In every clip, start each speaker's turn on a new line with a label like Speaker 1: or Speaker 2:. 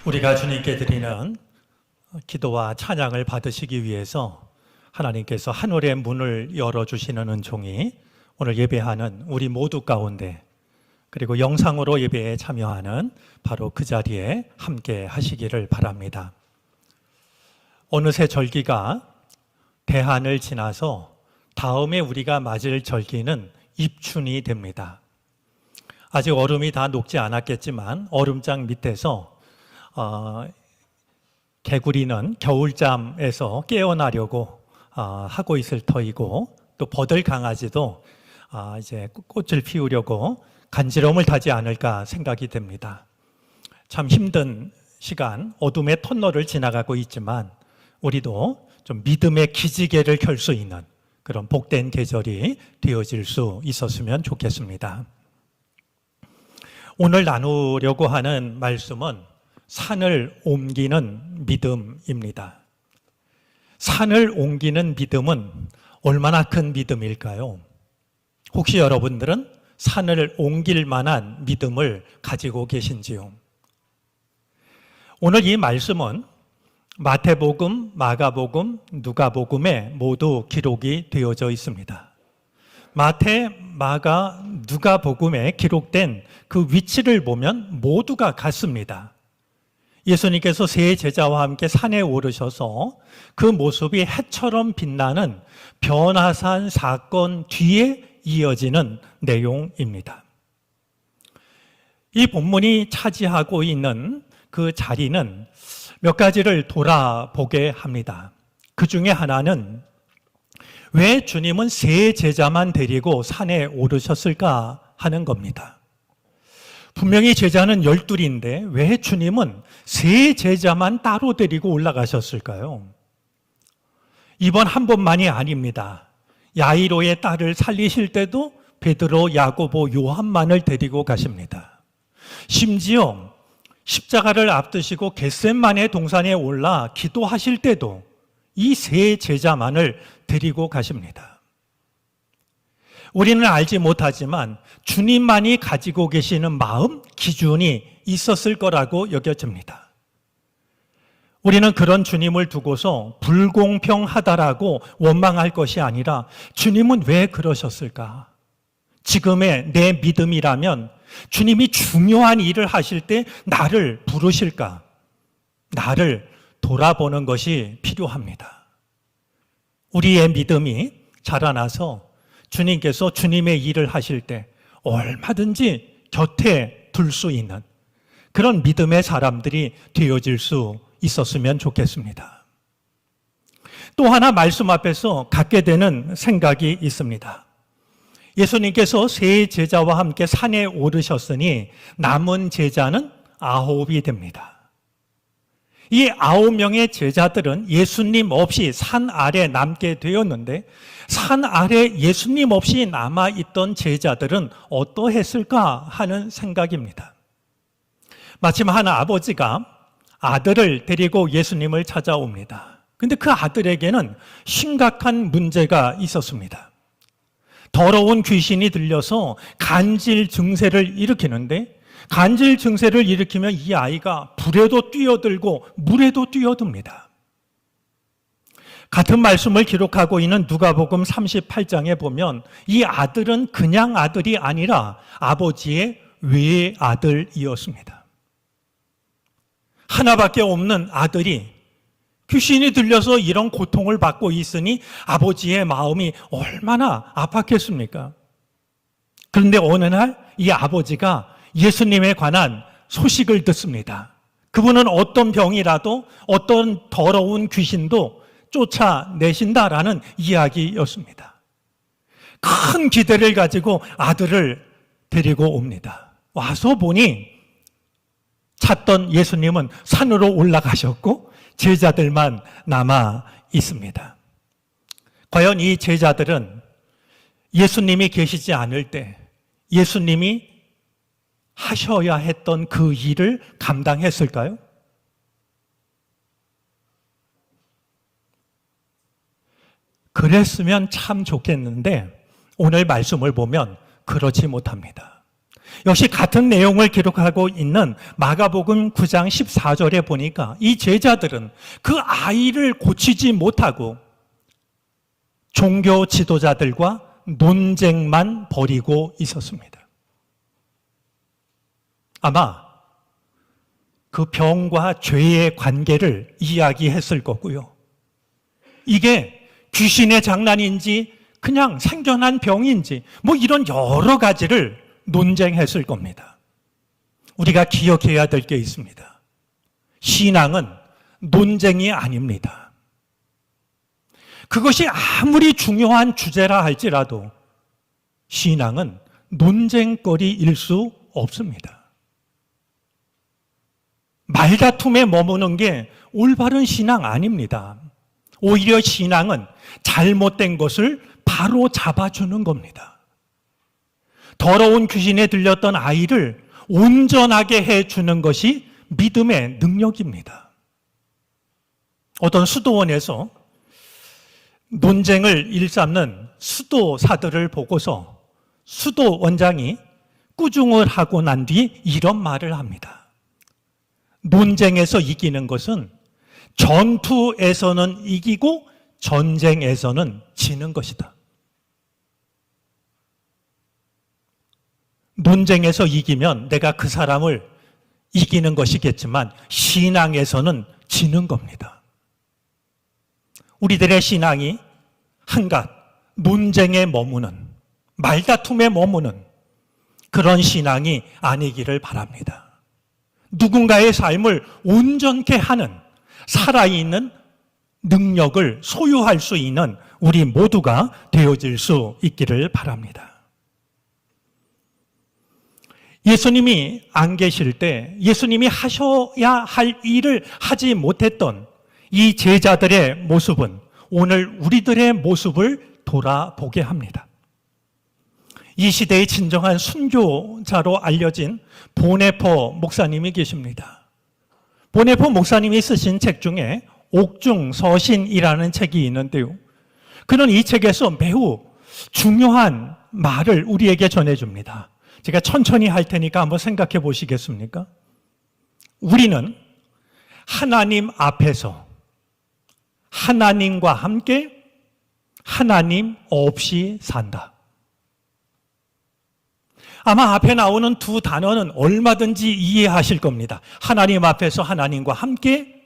Speaker 1: 우리가 주님께 드리는 기도와 찬양을 받으시기 위해서 하나님께서 하늘의 문을 열어주시는 은총이 오늘 예배하는 우리 모두 가운데, 그리고 영상으로 예배에 참여하는 바로 그 자리에 함께 하시기를 바랍니다. 어느새 절기가 대한을 지나서 다음에 우리가 맞을 절기는 입춘이 됩니다. 아직 얼음이 다 녹지 않았겠지만 얼음장 밑에서 개구리는 겨울잠에서 깨어나려고 하고 있을 터이고, 또 버들 강아지도 이제 꽃을 피우려고 간지럼을 타지 않을까 생각이 됩니다. 참 힘든 시간, 어둠의 터널을 지나가고 있지만 우리도 좀 믿음의 기지개를 켤 수 있는 그런 복된 계절이 되어질 수 있었으면 좋겠습니다. 오늘 나누려고 하는 말씀은 산을 옮기는 믿음입니다. 산을 옮기는 믿음은 얼마나 큰 믿음일까요? 혹시 여러분들은 산을 옮길 만한 믿음을 가지고 계신지요? 오늘 이 말씀은 마태복음, 마가복음, 누가복음에 모두 기록이 되어져 있습니다. 마태, 마가, 누가복음에 기록된 그 위치를 보면 모두가 같습니다. 예수님께서 세 제자와 함께 산에 오르셔서 그 모습이 해처럼 빛나는 변화산 사건 뒤에 이어지는 내용입니다. 이 본문이 차지하고 있는 그 자리는 몇 가지를 돌아보게 합니다. 그 중에 하나는 왜 주님은 세 제자만 데리고 산에 오르셨을까 하는 겁니다. 분명히 제자는 12인데 왜 주님은 세 제자만 따로 데리고 올라가셨을까요? 이번 한 번만이 아닙니다. 야이로의 딸을 살리실 때도 베드로, 야고보, 요한만을 데리고 가십니다. 심지어 십자가를 앞두시고 겟셋마네 동산에 올라 기도하실 때도 이 세 제자만을 데리고 가십니다. 우리는 알지 못하지만 주님만이 가지고 계시는 마음, 기준이 있었을 거라고 여겨집니다. 우리는 그런 주님을 두고서 불공평하다라고 원망할 것이 아니라 주님은 왜 그러셨을까? 지금의 내 믿음이라면 주님이 중요한 일을 하실 때 나를 부르실까? 나를 돌아보는 것이 필요합니다. 우리의 믿음이 자라나서 주님께서 주님의 일을 하실 때 얼마든지 곁에 둘 수 있는 그런 믿음의 사람들이 되어질 수 있었으면 좋겠습니다. 또 하나 말씀 앞에서 갖게 되는 생각이 있습니다. 예수님께서 세 제자와 함께 산에 오르셨으니 남은 제자는 9이 됩니다. 이 9명의 제자들은 예수님 없이 산 아래 남게 되었는데, 산 아래 예수님 없이 남아있던 제자들은 어떠했을까 하는 생각입니다. 마침 한 아버지가 아들을 데리고 예수님을 찾아옵니다. 근데 그 아들에게는 심각한 문제가 있었습니다. 더러운 귀신이 들려서 간질 증세를 일으키는데, 간질 증세를 일으키면 이 아이가 불에도 뛰어들고 물에도 뛰어듭니다. 같은 말씀을 기록하고 있는 누가복음 38장에 보면 이 아들은 그냥 아들이 아니라 아버지의 외아들이었습니다. 하나밖에 없는 아들이 귀신이 들려서 이런 고통을 받고 있으니 아버지의 마음이 얼마나 아팠겠습니까? 그런데 어느 날 이 아버지가 예수님에 관한 소식을 듣습니다. 그분은 어떤 병이라도 어떤 더러운 귀신도 쫓아내신다라는 이야기였습니다. 큰 기대를 가지고 아들을 데리고 옵니다. 와서 보니 찾던 예수님은 산으로 올라가셨고 제자들만 남아 있습니다. 과연 이 제자들은 예수님이 계시지 않을 때 예수님이 하셔야 했던 그 일을 감당했을까요? 그랬으면 참 좋겠는데 오늘 말씀을 보면 그렇지 못합니다. 역시 같은 내용을 기록하고 있는 마가복음 9장 14절에 보니까 이 제자들은 그 아이를 고치지 못하고 종교 지도자들과 논쟁만 벌이고 있었습니다. 아마 그 병과 죄의 관계를 이야기했을 거고요. 이게 귀신의 장난인지 그냥 생겨난 병인지 뭐 이런 여러 가지를 논쟁했을 겁니다. 우리가 기억해야 될 게 있습니다. 신앙은 논쟁이 아닙니다. 그것이 아무리 중요한 주제라 할지라도 신앙은 논쟁거리일 수 없습니다. 말다툼에 머무는 게 올바른 신앙 아닙니다. 오히려 신앙은 잘못된 것을 바로 잡아주는 겁니다. 더러운 귀신에 들렸던 아이를 온전하게 해주는 것이 믿음의 능력입니다. 어떤 수도원에서 논쟁을 일삼는 수도사들을 보고서 수도원장이 꾸중을 하고 난 뒤 이런 말을 합니다. 논쟁에서 이기는 것은 전투에서는 이기고 전쟁에서는 지는 것이다. 논쟁에서 이기면 내가 그 사람을 이기는 것이겠지만 신앙에서는 지는 겁니다. 우리들의 신앙이 한갓 논쟁에 머무는, 말다툼에 머무는 그런 신앙이 아니기를 바랍니다. 누군가의 삶을 온전케 하는 살아있는 능력을 소유할 수 있는 우리 모두가 되어질 수 있기를 바랍니다. 예수님이 안 계실 때 예수님이 하셔야 할 일을 하지 못했던 이 제자들의 모습은 오늘 우리들의 모습을 돌아보게 합니다. 이 시대의 진정한 순교자로 알려진 보네포 목사님이 계십니다. 보네포 목사님이 쓰신 책 중에 옥중서신이라는 책이 있는데요. 그는 이 책에서 매우 중요한 말을 우리에게 전해줍니다. 제가 천천히 할 테니까 한번 생각해 보시겠습니까? 우리는 하나님 앞에서 하나님과 함께 하나님 없이 산다. 아마 앞에 나오는 두 단어는 얼마든지 이해하실 겁니다. 하나님 앞에서 하나님과 함께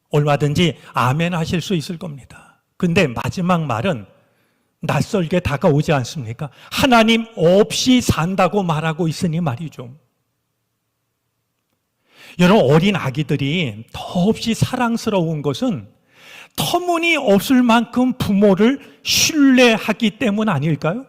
Speaker 1: 얼마든지 아멘 하실 수 있을 겁니다. 근데 마지막 말은 낯설게 다가오지 않습니까? 하나님 없이 산다고 말하고 있으니 말이죠. 여러분, 어린 아기들이 더없이 사랑스러운 것은 터무니없을 만큼 부모를 신뢰하기 때문 아닐까요?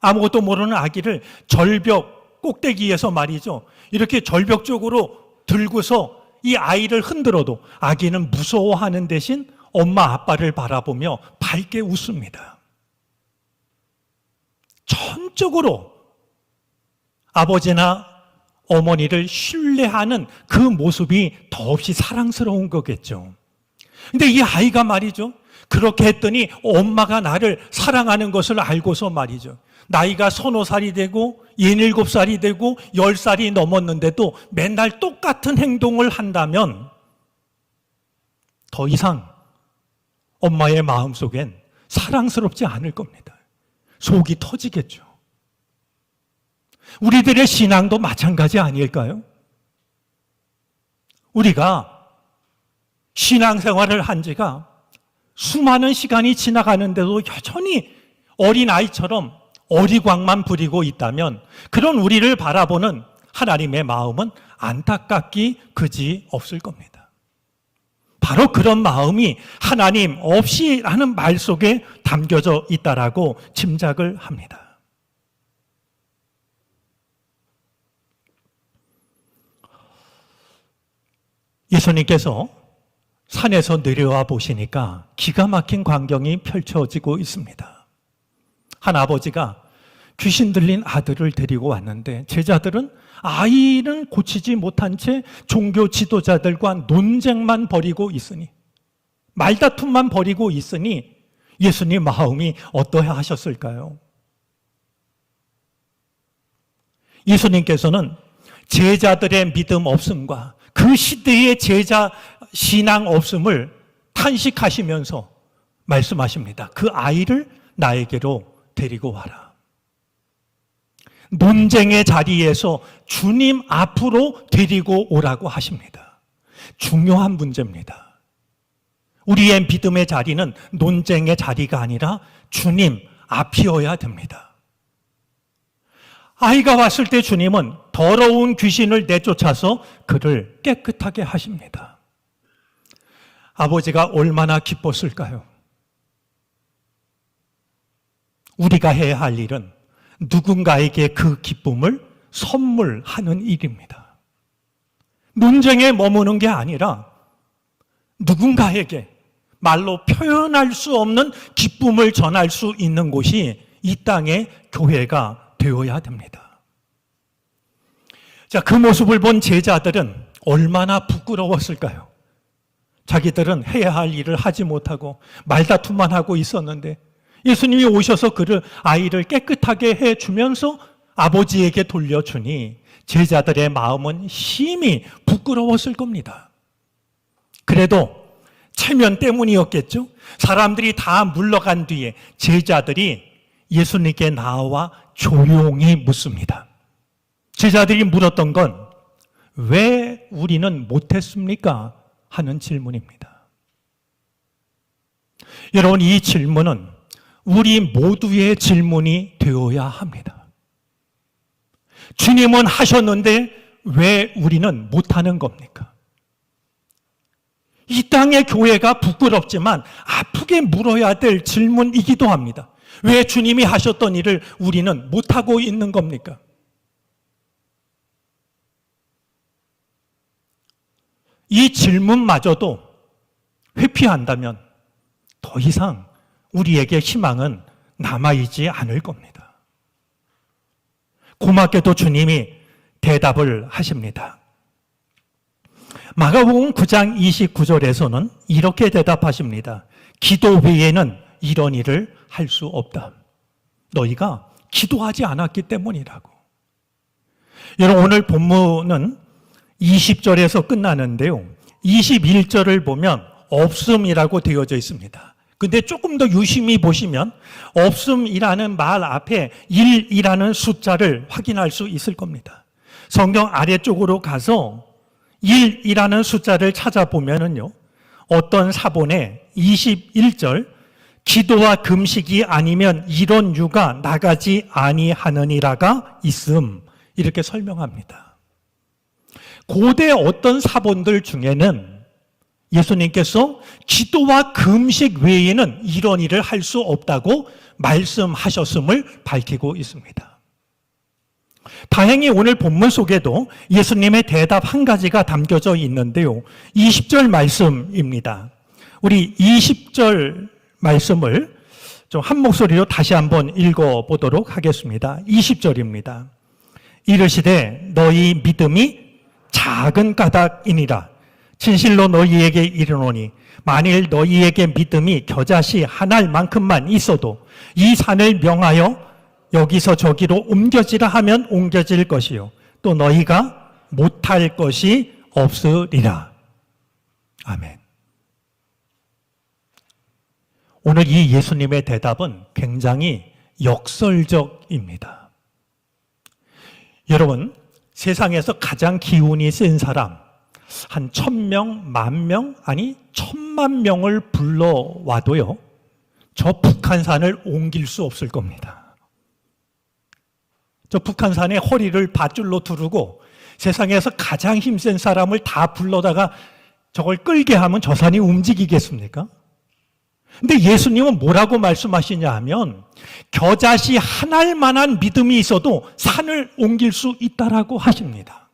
Speaker 1: 아무것도 모르는 아기를 절벽 꼭대기에서 말이죠. 이렇게 절벽 쪽으로 들고서 이 아이를 흔들어도 아기는 무서워하는 대신 엄마 아빠를 바라보며 밝게 웃습니다. 전적으로 아버지나 어머니를 신뢰하는 그 모습이 더없이 사랑스러운 거겠죠. 근데 이 아이가 말이죠. 그렇게 했더니 엄마가 나를 사랑하는 것을 알고서 말이죠. 나이가 서너 살이 되고 17살이 되고 10살이 넘었는데도 맨날 똑같은 행동을 한다면 더 이상 엄마의 마음속엔 사랑스럽지 않을 겁니다. 속이 터지겠죠. 우리들의 신앙도 마찬가지 아닐까요? 우리가 신앙생활을 한 지가 수많은 시간이 지나가는데도 여전히 어린아이처럼 어리광만 부리고 있다면 그런 우리를 바라보는 하나님의 마음은 안타깝기 그지 없을 겁니다. 바로 그런 마음이 하나님 없이라는 말 속에 담겨져 있다라고 짐작을 합니다. 예수님께서 산에서 내려와 보시니까 기가 막힌 광경이 펼쳐지고 있습니다. 한 아버지가 귀신 들린 아들을 데리고 왔는데 제자들은 아이는 고치지 못한 채 종교 지도자들과 논쟁만 벌이고 있으니, 말다툼만 벌이고 있으니 예수님 마음이 어떠하셨을까요? 예수님께서는 제자들의 믿음 없음과 그 시대의 제자 신앙 없음을 탄식하시면서 말씀하십니다. 그 아이를 나에게로 데리고 와라. 논쟁의 자리에서 주님 앞으로 데리고 오라고 하십니다. 중요한 문제입니다. 우리의 믿음의 자리는 논쟁의 자리가 아니라 주님 앞이어야 됩니다. 아이가 왔을 때 주님은 더러운 귀신을 내쫓아서 그를 깨끗하게 하십니다. 아버지가 얼마나 기뻤을까요? 우리가 해야 할 일은 누군가에게 그 기쁨을 선물하는 일입니다. 논쟁에 머무는 게 아니라 누군가에게 말로 표현할 수 없는 기쁨을 전할 수 있는 곳이 이 땅의 교회가 되어야 됩니다. 자, 그 모습을 본 제자들은 얼마나 부끄러웠을까요? 자기들은 해야 할 일을 하지 못하고 말다툼만 하고 있었는데 예수님이 오셔서 그를 아이를 깨끗하게 해주면서 아버지에게 돌려주니 제자들의 마음은 심히 부끄러웠을 겁니다. 그래도 체면 때문이었겠죠? 사람들이 다 물러간 뒤에 제자들이 예수님께 나와 조용히 묻습니다. 제자들이 물었던 건 왜 우리는 못했습니까? 하는 질문입니다. 여러분, 이 질문은 우리 모두의 질문이 되어야 합니다. 주님은 하셨는데 왜 우리는 못하는 겁니까? 이 땅의 교회가 부끄럽지만 아프게 물어야 될 질문이기도 합니다. 왜 주님이 하셨던 일을 우리는 못하고 있는 겁니까? 이 질문마저도 회피한다면 더 이상 우리에게 희망은 남아있지 않을 겁니다. 고맙게도 주님이 대답을 하십니다. 마가복음 9장 29절에서는 이렇게 대답하십니다. 기도 외에는 이런 일을 할 수 없다. 너희가 기도하지 않았기 때문이라고. 여러분, 오늘 본문은 20절에서 끝나는데요. 21절을 보면 없음이라고 되어져 있습니다. 근데 조금 더 유심히 보시면 없음이라는 말 앞에 1이라는 숫자를 확인할 수 있을 겁니다. 성경 아래쪽으로 가서 1이라는 숫자를 찾아보면은요, 어떤 사본에 21절 기도와 금식이 아니면 이런 유가 나가지 아니하느니라가 있음, 이렇게 설명합니다. 고대 어떤 사본들 중에는 예수님께서 기도와 금식 외에는 이런 일을 할 수 없다고 말씀하셨음을 밝히고 있습니다. 다행히 오늘 본문 속에도 예수님의 대답 한 가지가 담겨져 있는데요. 20절 말씀입니다. 우리 20절 말씀을 좀 한 목소리로 다시 한번 읽어보도록 하겠습니다. 20절입니다. 이르시되 너희 믿음이 작은 까닭이니라. 진실로 너희에게 이르노니 만일 너희에게 믿음이 겨자씨 한 알만큼만 있어도 이 산을 명하여 여기서 저기로 옮겨지라 하면 옮겨질 것이요 또 너희가 못할 것이 없으리라. 아멘. 오늘 이 예수님의 대답은 굉장히 역설적입니다. 여러분, 세상에서 가장 기운이 센 사람 한 1000명, 10,000명, 아니 10,000,000명을 불러와도요, 저 북한산을 옮길 수 없을 겁니다. 저 북한산에 허리를 밧줄로 두르고 세상에서 가장 힘센 사람을 다 불러다가 저걸 끌게 하면 저 산이 움직이겠습니까? 근데 예수님은 뭐라고 말씀하시냐 하면 겨자씨 한 알만한 믿음이 있어도 산을 옮길 수 있다라고 하십니다.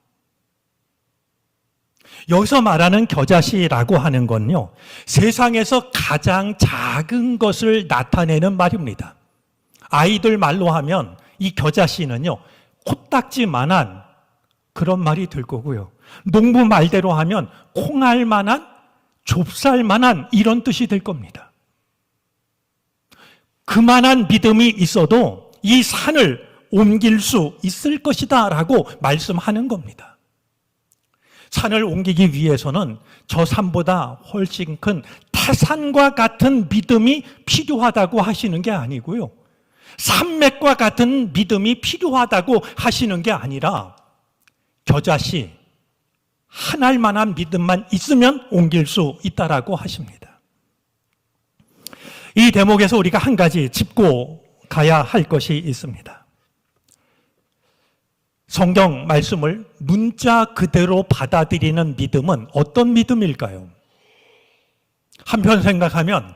Speaker 1: 여기서 말하는 겨자씨라고 하는 건요, 세상에서 가장 작은 것을 나타내는 말입니다. 아이들 말로 하면 이 겨자씨는요, 코딱지만한 그런 말이 될 거고요. 농부 말대로 하면 콩알만한, 좁쌀만한 이런 뜻이 될 겁니다. 그만한 믿음이 있어도 이 산을 옮길 수 있을 것이다 라고 말씀하는 겁니다. 산을 옮기기 위해서는 저 산보다 훨씬 큰 태산과 같은 믿음이 필요하다고 하시는 게 아니고요. 산맥과 같은 믿음이 필요하다고 하시는 게 아니라 겨자씨 한 알만한 믿음만 있으면 옮길 수 있다라고 하십니다. 이 대목에서 우리가 한 가지 짚고 가야 할 것이 있습니다. 성경 말씀을 문자 그대로 받아들이는 믿음은 어떤 믿음일까요? 한편 생각하면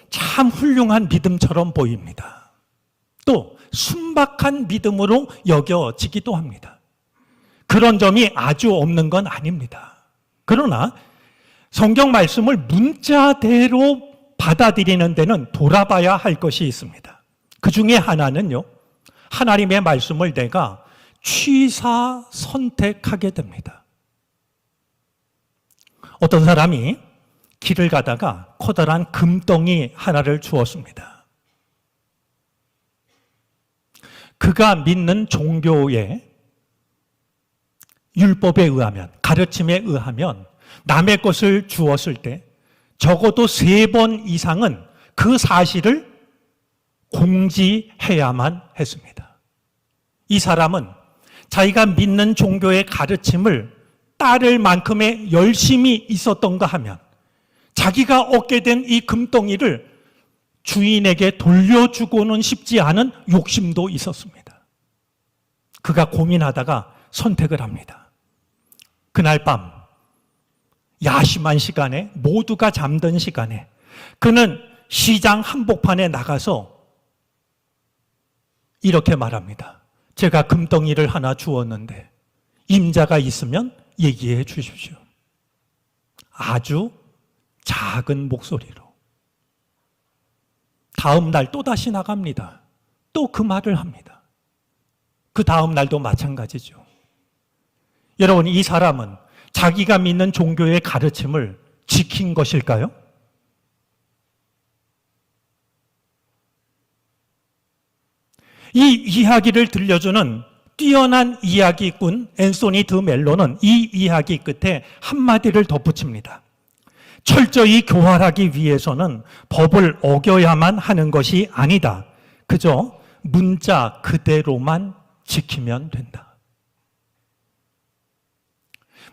Speaker 1: 참 훌륭한 믿음처럼 보입니다. 또 순박한 믿음으로 여겨지기도 합니다. 그런 점이 아주 없는 건 아닙니다. 그러나 성경 말씀을 문자대로 받아들이는 데는 돌아봐야 할 것이 있습니다. 그 중에 하나는요, 하나님의 말씀을 내가 취사 선택하게 됩니다. 어떤 사람이 길을 가다가 커다란 금덩이 하나를 주었습니다. 그가 믿는 종교의 율법에 의하면, 가르침에 의하면 남의 것을 주었을 때 적어도 3번 이상은 그 사실을 공지해야만 했습니다. 이 사람은 자기가 믿는 종교의 가르침을 따를 만큼의 열심이 있었던가 하면 자기가 얻게 된 이 금덩이를 주인에게 돌려주고는 싶지 않은 욕심도 있었습니다. 그가 고민하다가 선택을 합니다. 그날 밤 야심한 시간에, 모두가 잠든 시간에 그는 시장 한복판에 나가서 이렇게 말합니다. 제가 금덩이를 하나 주었는데 임자가 있으면 얘기해 주십시오. 아주 작은 목소리로. 다음 날 또다시 나갑니다. 또 그 말을 합니다. 그 다음 날도 마찬가지죠. 여러분, 이 사람은 자기가 믿는 종교의 가르침을 지킨 것일까요? 이 이야기를 들려주는 뛰어난 이야기꾼 앤소니 드 멜로는 이 이야기 끝에 한마디를 덧붙입니다. 철저히 교활하기 위해서는 법을 어겨야만 하는 것이 아니다. 그저 문자 그대로만 지키면 된다.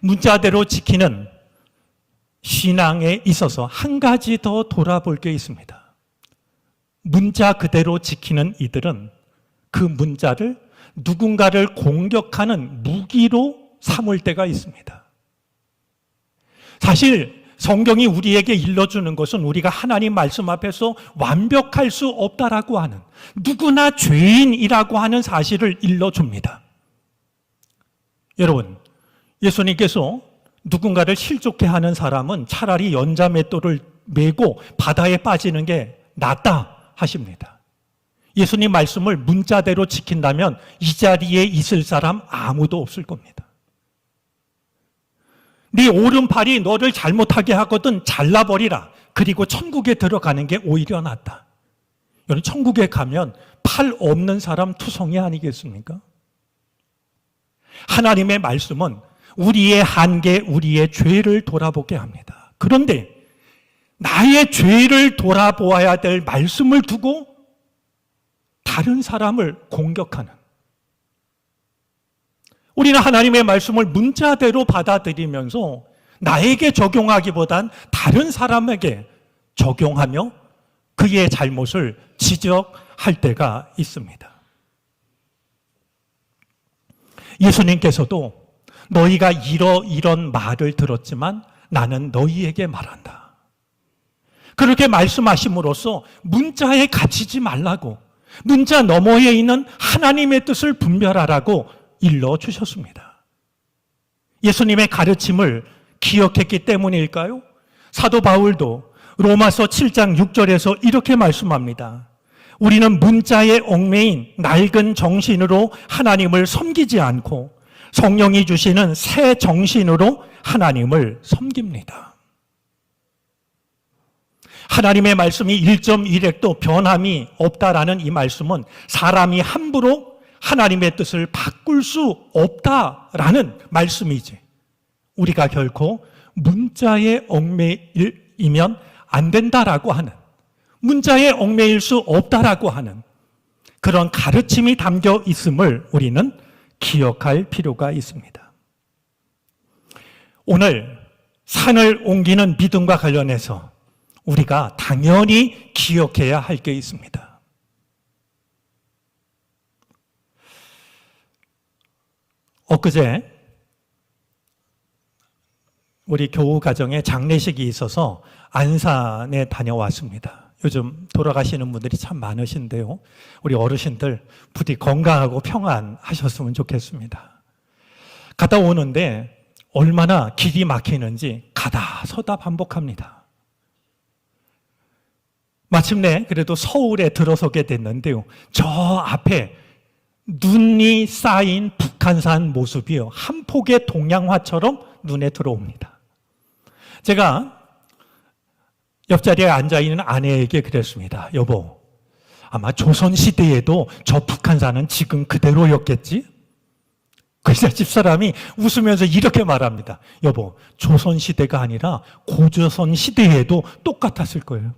Speaker 1: 문자대로 지키는 신앙에 있어서 한 가지 더 돌아볼 게 있습니다. 문자 그대로 지키는 이들은 그 문자를 누군가를 공격하는 무기로 삼을 때가 있습니다. 사실 성경이 우리에게 일러주는 것은 우리가 하나님 말씀 앞에서 완벽할 수 없다라고 하는, 누구나 죄인이라고 하는 사실을 일러줍니다. 여러분, 예수님께서 누군가를 실족해 하는 사람은 차라리 연자맷돌을 메고 바다에 빠지는 게 낫다 하십니다. 예수님 말씀을 문자대로 지킨다면 이 자리에 있을 사람 아무도 없을 겁니다. 네 오른팔이 너를 잘못하게 하거든 잘라버리라. 그리고 천국에 들어가는 게 오히려 낫다. 여러분, 천국에 가면 팔 없는 사람 투성이 아니겠습니까? 하나님의 말씀은 우리의 한계, 우리의 죄를 돌아보게 합니다. 그런데 나의 죄를 돌아보아야 될 말씀을 두고 다른 사람을 공격하는, 우리는 하나님의 말씀을 문자대로 받아들이면서 나에게 적용하기보단 다른 사람에게 적용하며 그의 잘못을 지적할 때가 있습니다. 예수님께서도 너희가 이런 말을 들었지만 나는 너희에게 말한다. 그렇게 말씀하심으로써 문자에 갇히지 말라고, 문자 너머에 있는 하나님의 뜻을 분별하라고 일러주셨습니다. 예수님의 가르침을 기억했기 때문일까요? 사도 바울도 로마서 7장 6절에서 이렇게 말씀합니다. 우리는 문자에 얽매인 낡은 정신으로 하나님을 섬기지 않고 성령이 주시는 새 정신으로 하나님을 섬깁니다. 하나님의 말씀이 1.1획도 변함이 없다라는 이 말씀은 사람이 함부로 하나님의 뜻을 바꿀 수 없다라는 말씀이지. 우리가 결코 문자에 얽매이면 안 된다라고 하는, 문자에 얽매일 수 없다라고 하는 그런 가르침이 담겨 있음을 우리는 기억할 필요가 있습니다. 오늘 산을 옮기는 믿음과 관련해서 우리가 당연히 기억해야 할 게 있습니다. 엊그제 우리 교우 가정에 장례식이 있어서 안산에 다녀왔습니다. 요즘 돌아가시는 분들이 참 많으신데요. 우리 어르신들 부디 건강하고 평안하셨으면 좋겠습니다. 갔다 오는데 얼마나 길이 막히는지 가다 서다 반복합니다. 마침내 그래도 서울에 들어서게 됐는데요. 저 앞에 눈이 쌓인 북한산 모습이요, 한 폭의 동양화처럼 눈에 들어옵니다. 제가 옆자리에 앉아있는 아내에게 그랬습니다. 여보, 아마 조선시대에도 저 북한산은 지금 그대로였겠지? 그래서 집사람이 웃으면서 이렇게 말합니다. 여보, 조선시대가 아니라 고조선시대에도 똑같았을 거예요.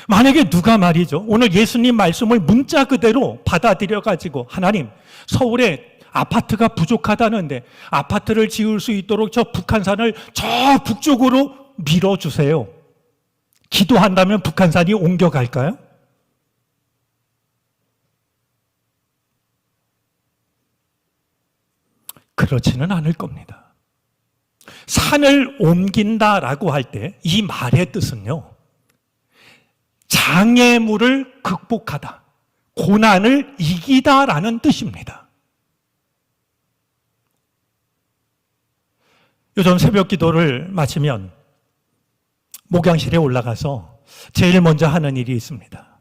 Speaker 1: 만약에 누가 말이죠, 오늘 예수님 말씀을 문자 그대로 받아들여가지고 하나님, 서울에 아파트가 부족하다는데 아파트를 지을 수 있도록 저 북한산을 저 북쪽으로 밀어주세요. 기도한다면 북한산이 옮겨갈까요? 그렇지는 않을 겁니다. 산을 옮긴다라고 할 때 이 말의 뜻은요, 장애물을 극복하다, 고난을 이기다라는 뜻입니다. 요즘 새벽 기도를 마치면 목양실에 올라가서 제일 먼저 하는 일이 있습니다.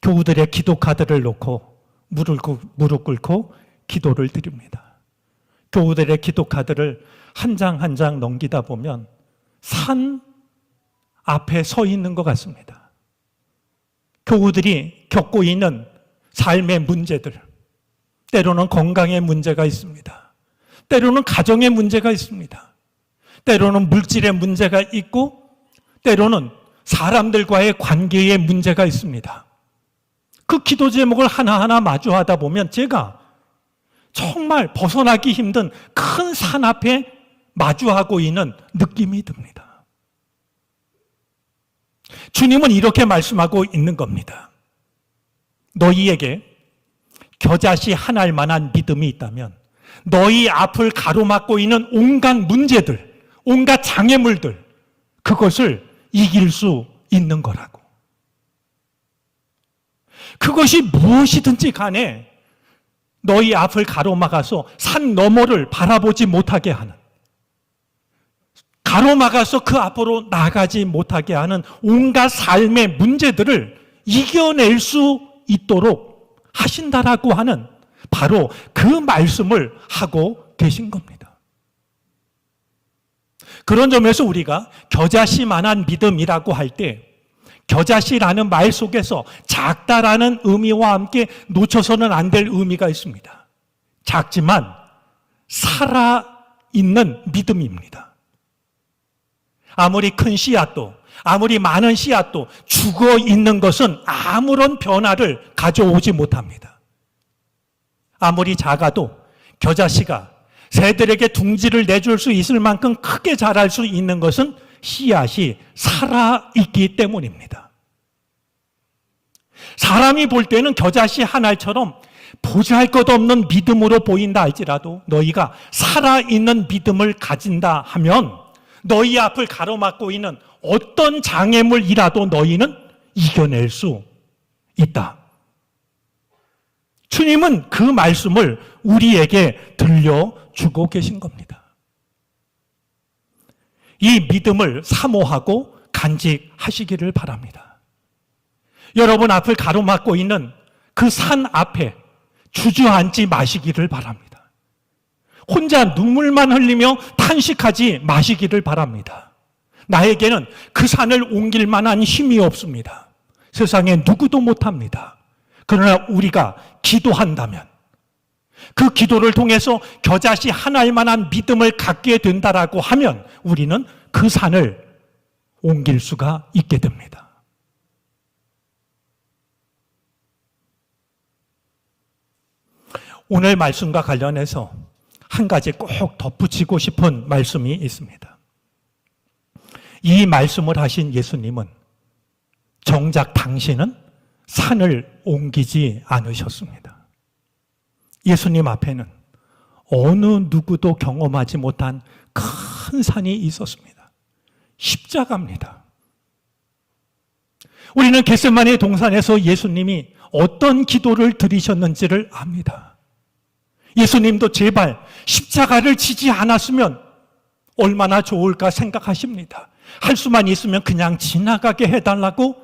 Speaker 1: 교우들의 기도 카드를 놓고 무릎 꿇고 기도를 드립니다. 교우들의 기도 카드를 한 장 한 장 넘기다 보면 산 앞에 서 있는 것 같습니다. 교우들이 겪고 있는 삶의 문제들, 때로는 건강의 문제가 있습니다. 때로는 가정의 문제가 있습니다. 때로는 물질의 문제가 있고, 때로는 사람들과의 관계의 문제가 있습니다. 그 기도 제목을 하나하나 마주하다 보면 제가 정말 벗어나기 힘든 큰 산 앞에 마주하고 있는 느낌이 듭니다. 주님은 이렇게 말씀하고 있는 겁니다. 너희에게 겨자씨 하나일 만한 믿음이 있다면 너희 앞을 가로막고 있는 온갖 문제들, 온갖 장애물들, 그것을 이길 수 있는 거라고. 그것이 무엇이든지 간에 너희 앞을 가로막아서 산 너머를 바라보지 못하게 하는, 가로막아서 그 앞으로 나가지 못하게 하는 온갖 삶의 문제들을 이겨낼 수 있도록 하신다라고 하는 바로 그 말씀을 하고 계신 겁니다. 그런 점에서 우리가 겨자씨만한 믿음이라고 할 때 겨자씨라는 말 속에서 작다라는 의미와 함께 놓쳐서는 안 될 의미가 있습니다. 작지만 살아있는 믿음입니다. 아무리 큰 씨앗도, 아무리 많은 씨앗도 죽어 있는 것은 아무런 변화를 가져오지 못합니다. 아무리 작아도 겨자씨가 새들에게 둥지를 내줄 수 있을 만큼 크게 자랄 수 있는 것은 씨앗이 살아있기 때문입니다. 사람이 볼 때는 겨자씨 하나처럼 보잘것없는 믿음으로 보인다 할지라도 너희가 살아있는 믿음을 가진다 하면 너희 앞을 가로막고 있는 어떤 장애물이라도 너희는 이겨낼 수 있다. 주님은 그 말씀을 우리에게 들려주고 계신 겁니다. 이 믿음을 사모하고 간직하시기를 바랍니다. 여러분 앞을 가로막고 있는 그 산 앞에 주저앉지 마시기를 바랍니다. 혼자 눈물만 흘리며 탄식하지 마시기를 바랍니다. 나에게는 그 산을 옮길 만한 힘이 없습니다. 세상에 누구도 못합니다. 그러나 우리가 기도한다면 그 기도를 통해서 겨자씨 하나일 만한 믿음을 갖게 된다라고 하면 우리는 그 산을 옮길 수가 있게 됩니다. 오늘 말씀과 관련해서 한 가지 꼭 덧붙이고 싶은 말씀이 있습니다. 이 말씀을 하신 예수님은 정작 당신은 산을 옮기지 않으셨습니다. 예수님 앞에는 어느 누구도 경험하지 못한 큰 산이 있었습니다. 십자가입니다. 우리는 겟세마네 동산에서 예수님이 어떤 기도를 드리셨는지를 압니다. 예수님도 제발 십자가를 지지 않았으면 얼마나 좋을까 생각하십니다. 할 수만 있으면 그냥 지나가게 해달라고,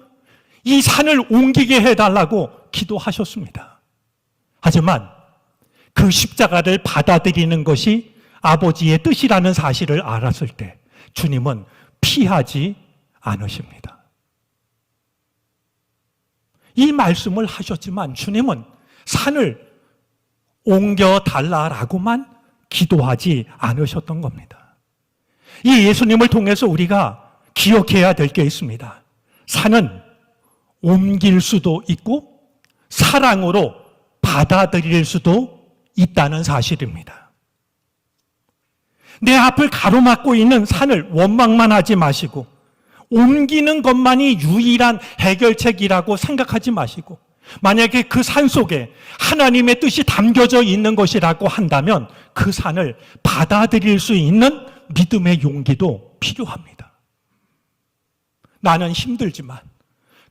Speaker 1: 이 산을 옮기게 해달라고 기도하셨습니다. 하지만 그 십자가를 받아들이는 것이 아버지의 뜻이라는 사실을 알았을 때 주님은 피하지 않으십니다. 이 말씀을 하셨지만 주님은 산을 옮겨달라라고만 기도하지 않으셨던 겁니다. 이 예수님을 통해서 우리가 기억해야 될 게 있습니다. 산은 옮길 수도 있고 사랑으로 받아들일 수도 있다는 사실입니다. 내 앞을 가로막고 있는 산을 원망만 하지 마시고 옮기는 것만이 유일한 해결책이라고 생각하지 마시고, 만약에 그 산 속에 하나님의 뜻이 담겨져 있는 것이라고 한다면 그 산을 받아들일 수 있는 믿음의 용기도 필요합니다. 나는 힘들지만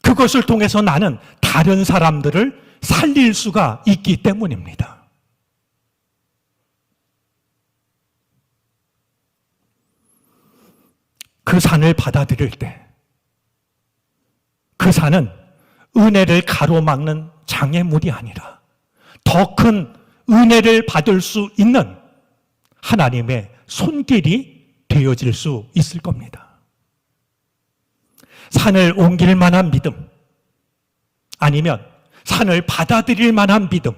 Speaker 1: 그것을 통해서 나는 다른 사람들을 살릴 수가 있기 때문입니다. 그 산을 받아들일 때 그 산은 은혜를 가로막는 장애물이 아니라 더 큰 은혜를 받을 수 있는 하나님의 손길이 되어질 수 있을 겁니다. 산을 옮길 만한 믿음, 아니면 산을 받아들일 만한 믿음,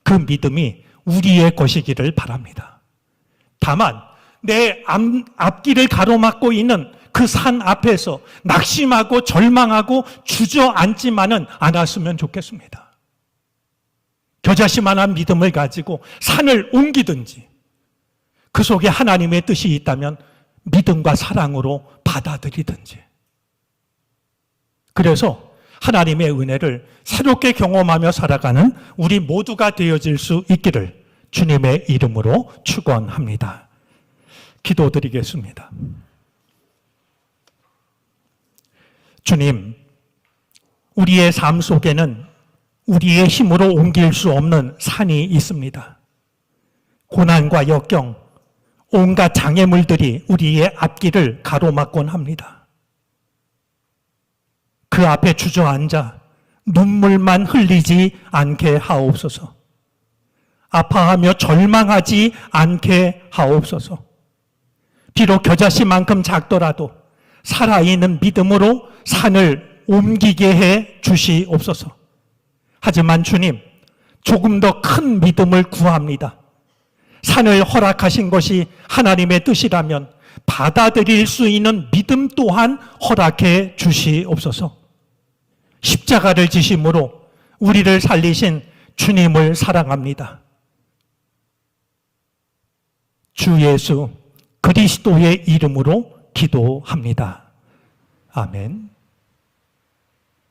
Speaker 1: 그 믿음이 우리의 것이기를 바랍니다. 다만 내 앞길을 가로막고 있는 그 산 앞에서 낙심하고 절망하고 주저앉지만은 않았으면 좋겠습니다. 겨자씨만한 믿음을 가지고 산을 옮기든지, 그 속에 하나님의 뜻이 있다면 믿음과 사랑으로 받아들이든지, 그래서 하나님의 은혜를 새롭게 경험하며 살아가는 우리 모두가 되어질 수 있기를 주님의 이름으로 축원합니다. 기도드리겠습니다. 주님, 우리의 삶 속에는 우리의 힘으로 옮길 수 없는 산이 있습니다. 고난과 역경, 온갖 장애물들이 우리의 앞길을 가로막곤 합니다. 그 앞에 주저앉아 눈물만 흘리지 않게 하옵소서. 아파하며 절망하지 않게 하옵소서. 비록 겨자씨만큼 작더라도 살아있는 믿음으로 산을 옮기게 해 주시옵소서. 하지만 주님, 조금 더 큰 믿음을 구합니다. 산을 허락하신 것이 하나님의 뜻이라면 받아들일 수 있는 믿음 또한 허락해 주시옵소서. 십자가를 지심으로 우리를 살리신 주님을 사랑합니다. 주 예수 그리스도의 이름으로 기도합니다. 아멘.